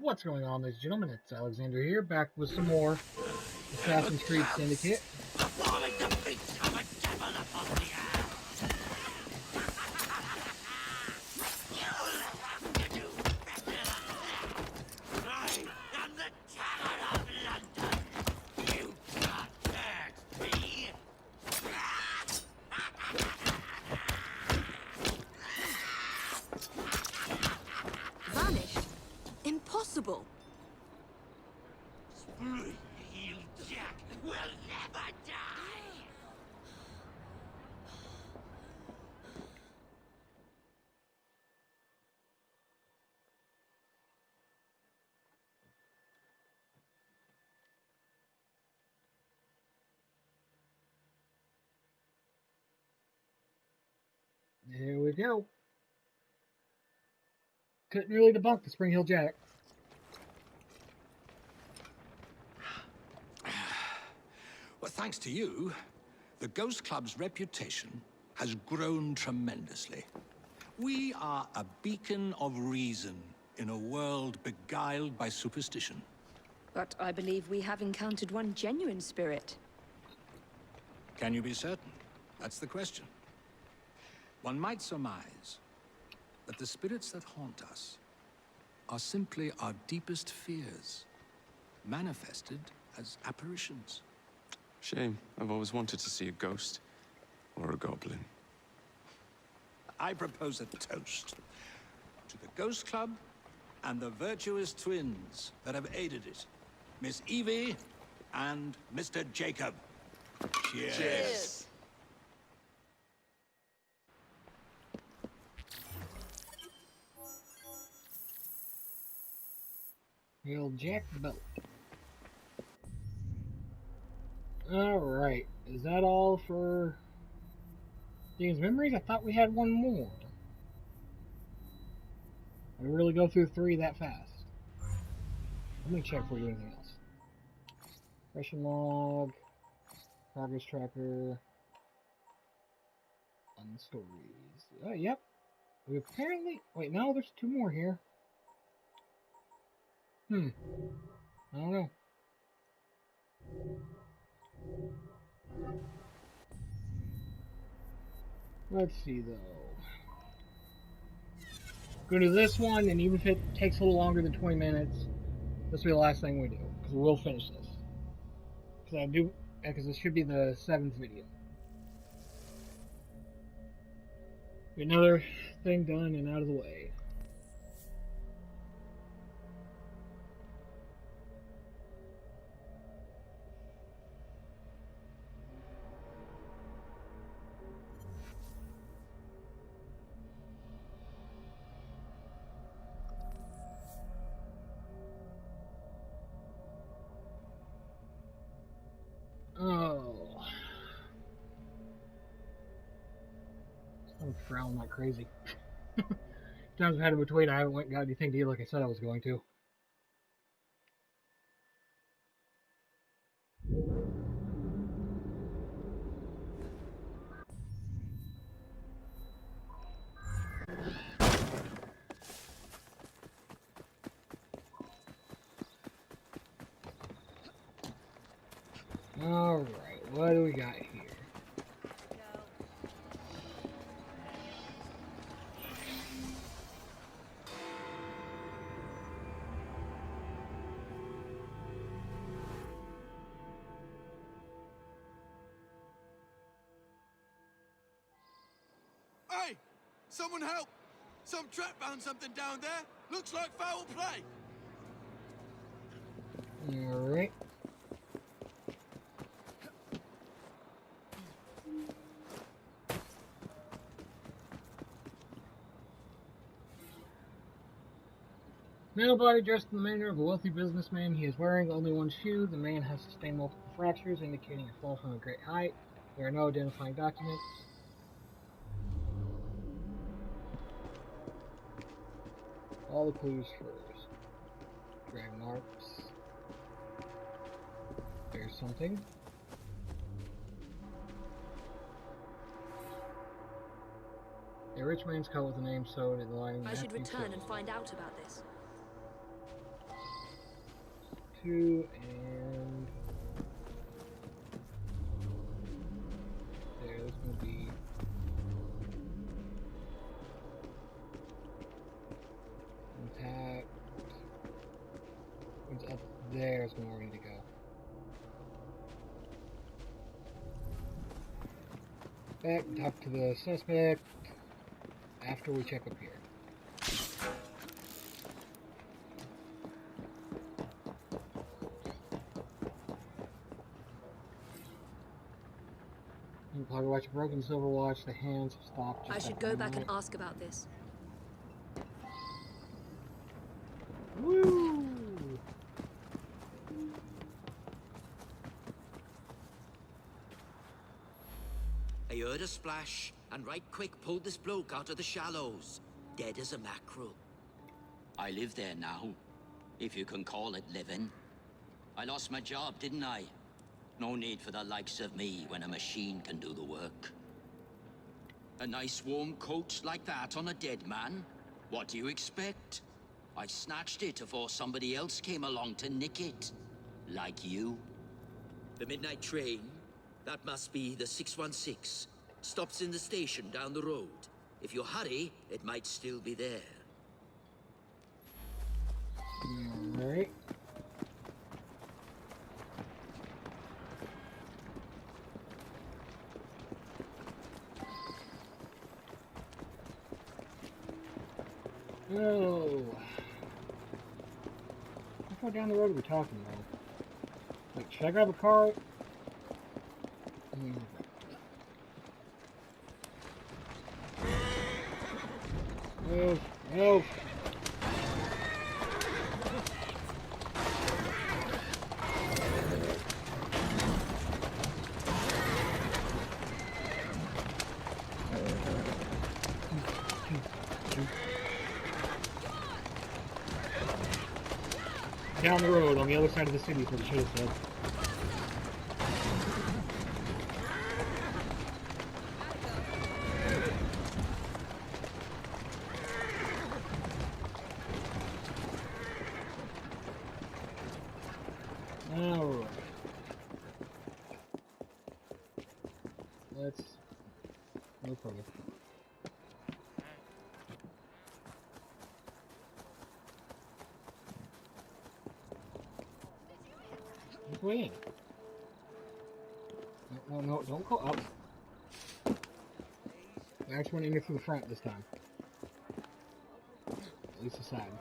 What's going on, ladies and gentlemen? It's Alexander here, back with some more Assassin's Creed Syndicate. Falling to bits of a devil upon the earth. You'll have to do better than that. I am the terror of London. You can't hurt me. Vanished? Impossible. Heel Jack will never die. Here we go. Couldn't really debunk the Spring Hill Jack. Well, thanks to you, the Ghost Club's reputation has grown tremendously. We are a beacon of reason in a world beguiled by superstition. But I believe we have encountered one genuine spirit. Can you be certain? That's the question. One might surmise that the spirits that haunt us are simply our deepest fears, manifested as apparitions. Shame. I've always wanted to see a ghost. Or a goblin. I propose a toast to the Ghost Club and the virtuous twins that have aided it, Miss Evie and Mr. Jacob. Cheers. Cheers. Hill Jack the Belt. Alright, is that all for Dean's Memories? I thought we had one more. We really go through 3 that fast. Let me check if we do anything else. Impression log, progress tracker, on stories. Oh, yep. We apparently. Wait, no, there's 2 more here. I don't know. Let's see, though. Go to this one, and even if it takes a little longer than 20 minutes, this will be the last thing we do, because we'll finish this. Because this should be the 7th video. Another thing done and out of the way. Oh. I'm frowning like crazy. Times I've had in between, I haven't went and got anything to eat like I said I was going to. Alright, what do we got here? Hey! Someone help! Some trap found something down there! Looks like foul play! Alright. Male body dressed in the manner of a wealthy businessman. He is wearing only one shoe. The man has sustained multiple fractures, indicating a fall from a great height. There are no identifying documents. All the clues first. Drag marks. There's something. A rich man's coat with a name sewed in the lining. I should return and find out about this. 2, and there. That's going to be intact. It's up there is where we need to go. Back, talk to the suspect after we check up here. You can watch a broken silver watch. The hands have stopped. I should go back and ask about this. Woo! I heard a splash, and right quick pulled this bloke out of the shallows, dead as a mackerel. I live there now, if you can call it living. I lost my job, didn't I? No need for the likes of me when a machine can do the work. A nice warm coat like that on a dead man? What do you expect? I snatched it before somebody else came along to nick it. Like you. The midnight train? That must be the 616. Stops in the station down the road. If you hurry, it might still be there. Alright. Oh. How far down the road are we talking about? Like, should I grab a cart? Move, move. Down the road on the other side of the city is what it should have said. Alright. Let's move further. Let's go in. No, no, no, don't go up. I actually want to enter through the front this time. At least the side.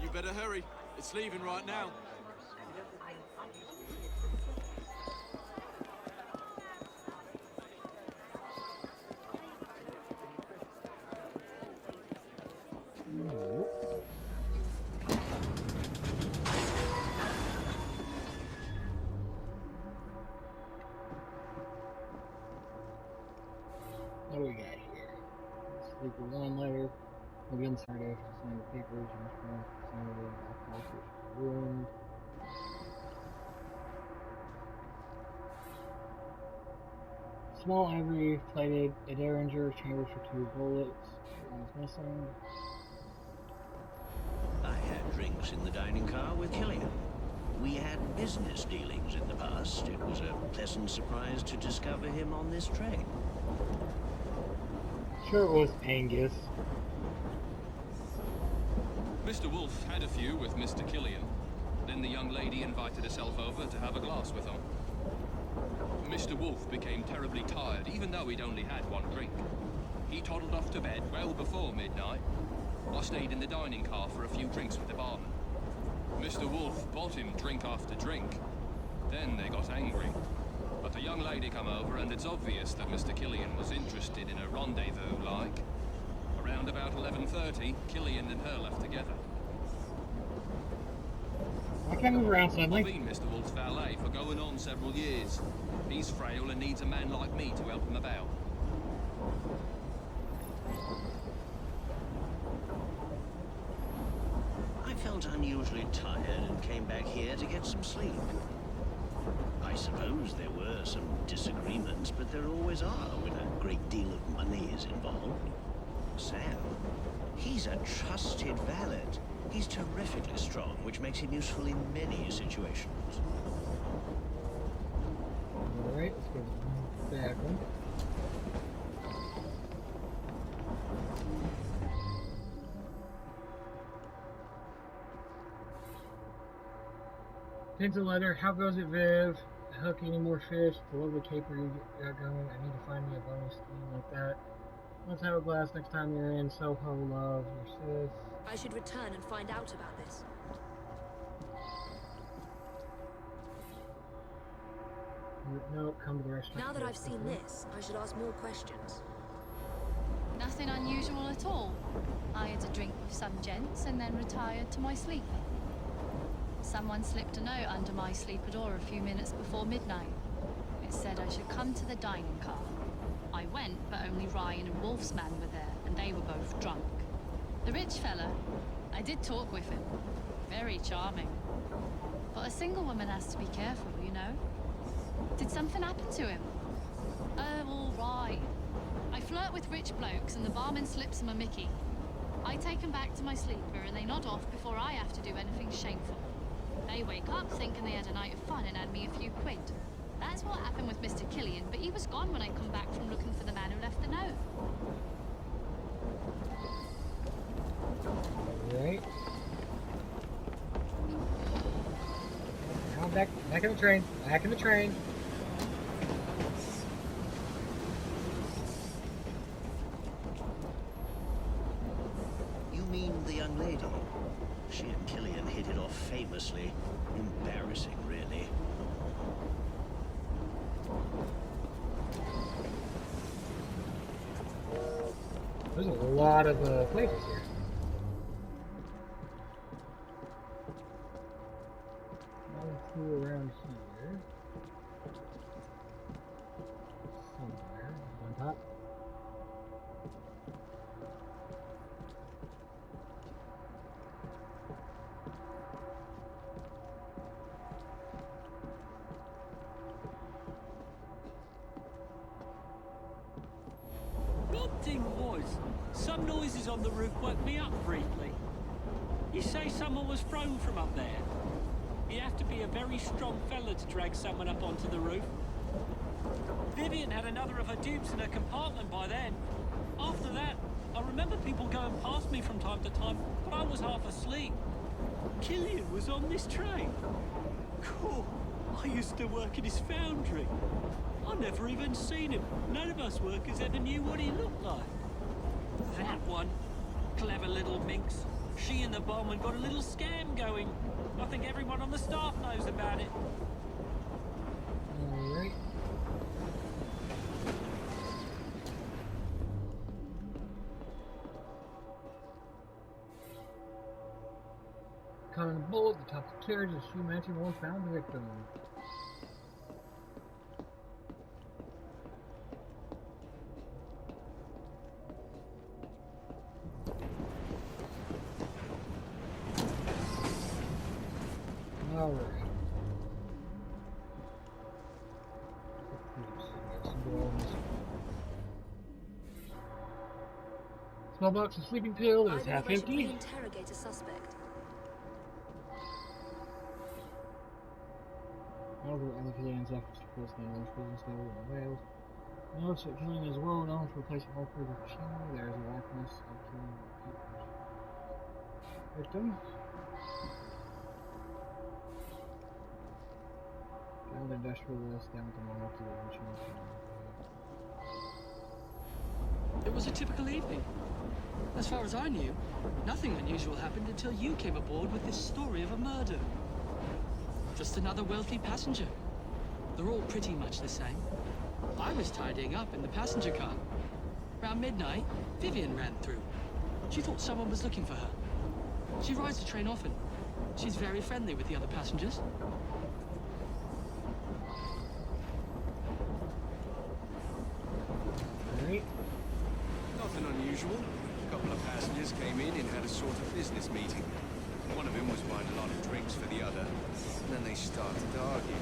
You better hurry. It's leaving right now. What do we got here? Sleeper one letter. Maybe inside after sign the papers and sign it in all cultures ruined. Small ivory plated a derringer, chambers for 2 bullets. One is missing. I had drinks in the dining car with Killian. We had business dealings in the past. It was a pleasant surprise to discover him on this train. Sure it was Angus. Mr. Wolf had a few with Mr. Killian. Then the young lady invited herself over to have a glass with him. Mr. Wolf became terribly tired, even though he'd only had 1 drink. He toddled off to bed well before midnight. I stayed in the dining car for a few drinks with the barman. Mr. Wolf bought him drink after drink. Then they got angry. But a young lady come over, and it's obvious that Mr. Killian was interested in a rendezvous, like. Around about 11:30, Killian and her left together. I can't move around suddenly. I've been Mr. Wolf's valet for going on several years. He's frail and needs a man like me to help him about. I felt unusually tired and came back here to get some sleep. I I suppose there were some disagreements, but there always are when a great deal of money is involved. Sam, he's a trusted valet. He's terrifically strong, which makes him useful in many situations. Alright, let's go back one. Pencil letter, how goes it, Viv? Hook any more fish? The lovely caper you got going. I need to find me a bonus scheme like that. Let's have a blast next time you're in Soho, love, your sis. I should return and find out about this. No, come to the restaurant. Now that I've seen this, I should ask more questions. Nothing unusual at all. I had a drink with some gents and then retired to my sleeper. Someone slipped a note under my sleeper door a few minutes before midnight. It said I should come to the dining car. I went, but only Ryan and Wolf's man were there, and they were both drunk. The rich fella, I did talk with him. Very charming. But a single woman has to be careful, you know? Did something happen to him? Oh, all right. I flirt with rich blokes and the barman slips them a mickey. I take them back to my sleeper and they nod off before I have to do anything shameful. They wake up thinking they had a night of fun and had me a few quid. That's what happened with Mr. Killian, but he was gone when I come back from looking for the man who left the note. Alright. Now back in the train. Back in the train. You mean the young lady? She and Killian hit it off famously. Embarrassing, really. There's a lot of places here. One, two around here. Somewhere. On top. Odd thing was, some noises on the roof woke me up briefly. You say someone was thrown from up there? You have to be a very strong fella to drag someone up onto the roof. Vivian had another of her dupes in her compartment by then. After that, I remember people going past me from time to time, but I was half asleep. Killian was on this train. Cool. I used to work in his foundry. I never even seen him. None of us workers ever knew what he looked like. That one, clever little minx. She and the barman got a little scam going. I think everyone on the staff knows about it. Alright. Caught in a bullet, the top of the carriage, as she mentioned, won't found the victim. Alright. Small box of sleeping pill is half empty. Interrogate a suspect. However, in the Killian's office to post the English business level in Wales. Notes that Killian is well known for replacing all further machinery. There is a likeness of Killian victim. Down the industrialist, down the model to the insurance. It was a typical evening. As far as I knew, nothing unusual happened until you came aboard with this story of a murder. Just another wealthy passenger. They're all pretty much the same. I was tidying up in the passenger car. Around midnight, Vivian ran through. She thought someone was looking for her. She rides the train often. She's very friendly with the other passengers. Nothing unusual. A couple of passengers came in and had a sort of business meeting. One of them was buying a lot of drinks for the other, and then they started to argue.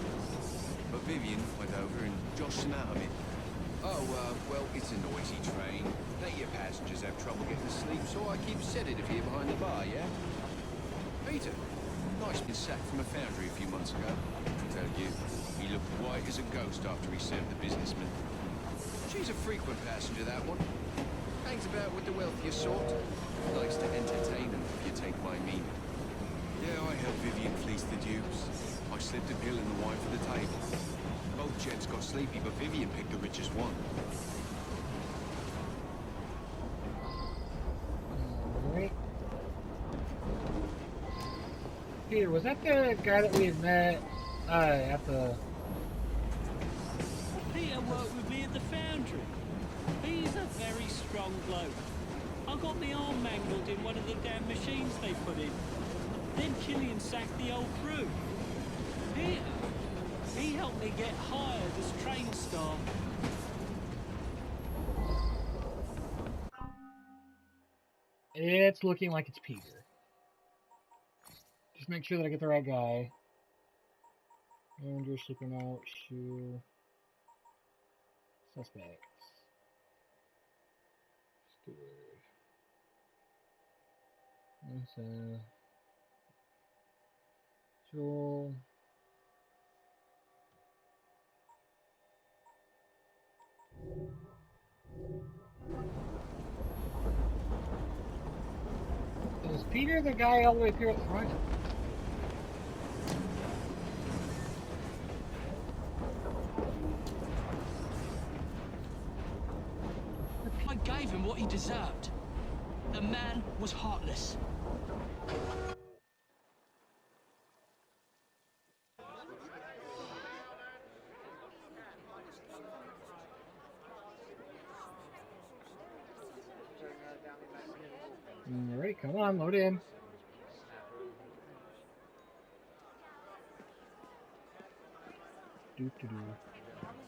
but Vivian went over and joshed him out of it. Oh, well, it's a noisy train. Plenty of passengers have trouble getting to sleep, so I keep a sedative here behind the bar, yeah? Peter, nice been sacked from a foundry a few months ago. I tell you, he looked white as a ghost after he served the businessman. She's a frequent passenger, that one. Hangs about with the wealthier sort. Likes to entertain them, if you take my meaning. Yeah, I helped Vivian fleece the dupes. I slipped a pill in the wine for the table. Both gents got sleepy, but Vivian picked the richest one. Alright. Peter, was that the guy that we had met at the... Peter worked with me at the foundry. He's a very strong bloke. I got my arm mangled in one of the damn machines they put in. Then Killian sacked the old crew. Peter, he helped me get hired as train staff. It's looking like it's Peter. Just make sure that I get the right guy. And you're sleeping out, shoe. Suspects. Steward. That's Joel. Is Peter the guy all the way through at the front? I gave him what he deserved. The man was heartless. Alright, come on, load in. Doo-doo-doo.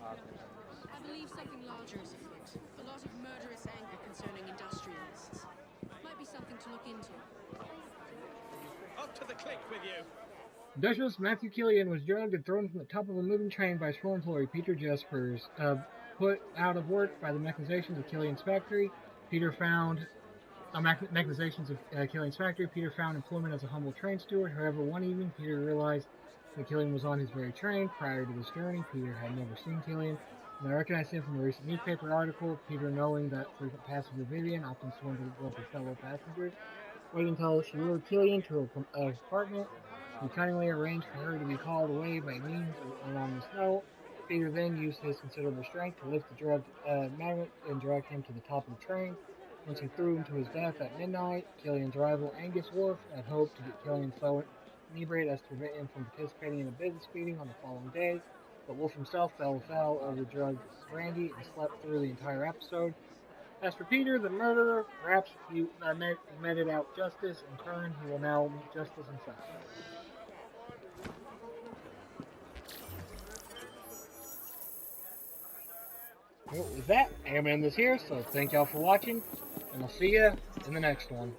I believe something larger is afoot. A lot of murderous anger concerning industrialists. Might be something to look into. Up to the click with you. Industrialist Matthew Killian was drugged and thrown from the top of a moving train by his former employee, Peter Jespers. Put out of work by the mechanizations of Killian's factory, Peter found employment as a humble train steward. However, one evening, Peter realized that Killian was on his very train. Prior to this journey, Peter had never seen Killian, and I recognized him from a recent newspaper article. Peter, knowing that frequent passenger Vivian often swindled local fellow passengers, waited until she lured Killian to her apartment. He cunningly arranged for her to be hauled away by means along the snow. Peter then used his considerable strength to lift the drugged magnet and drag him to the top of the train. Once he threw him to his death at midnight, Killian's rival Angus Wolf had hoped to get Killian so inebriated as to prevent him from participating in a business meeting on the following day, but Wolf himself fell foul of the drugged brandy and slept through the entire episode. As for Peter, the murderer, perhaps he meted out justice in turn. He will now meet justice himself. Well, with that, I'm going to end this here, so thank y'all for watching, and I'll see you in the next one.